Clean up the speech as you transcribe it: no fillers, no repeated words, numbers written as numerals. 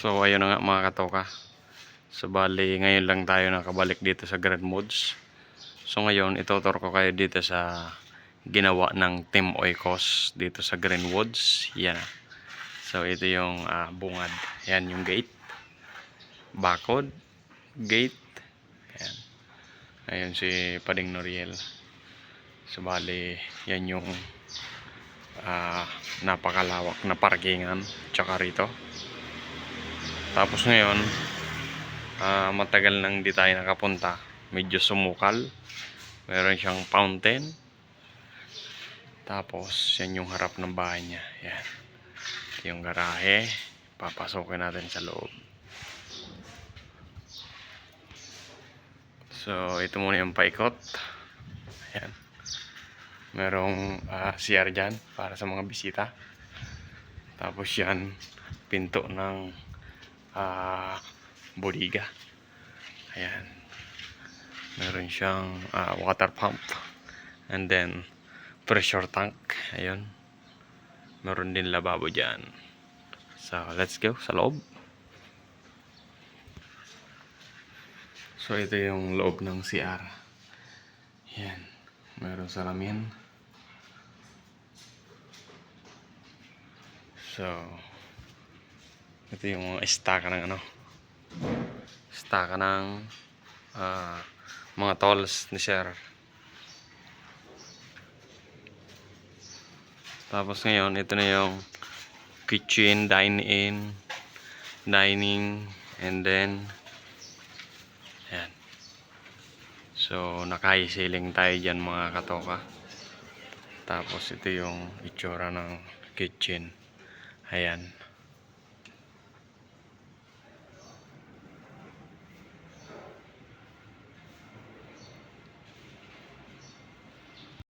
So ayun na nga mga katoka. So bali ngayon lang tayo nakabalik dito sa Grand Mods. So ngayon itutur ko kayo dito sa ginawa ng Team Oikos dito sa Greenwoods. Yan. So ito yung bungad. Yan yung gate. Bakod. Gate. Yan. Ayun si Pading Noriel. So bali yan yung napakalawak na parkingan tsaka rito. Tapos ngayon matagal nang di tayo nakapunta. Medyo sumukal. Meron siyang fountain. Tapos yan yung harap ng bahay niya. Yan. Ito yung garahe. Papasokin natin sa loob. So ito muna yung paikot. Ayan. Merong CR dyan para sa mga bisita. Tapos yan pinto ng bodega. Ayan. Meron siyang water pump. And then pressure tank. Ayun. Meron din lababo dyan. So let's go sa loob. So ito yung loob ng CR. Ayan. Meron salamin. So ito yung estaka ng estaka ng mga tools ni Sir. Tapos ngayon ito na yung kitchen, dining, and then ayan. So naka-high ceiling tayo dyan mga katoka. Tapos ito yung itsura ng kitchen. Ayan.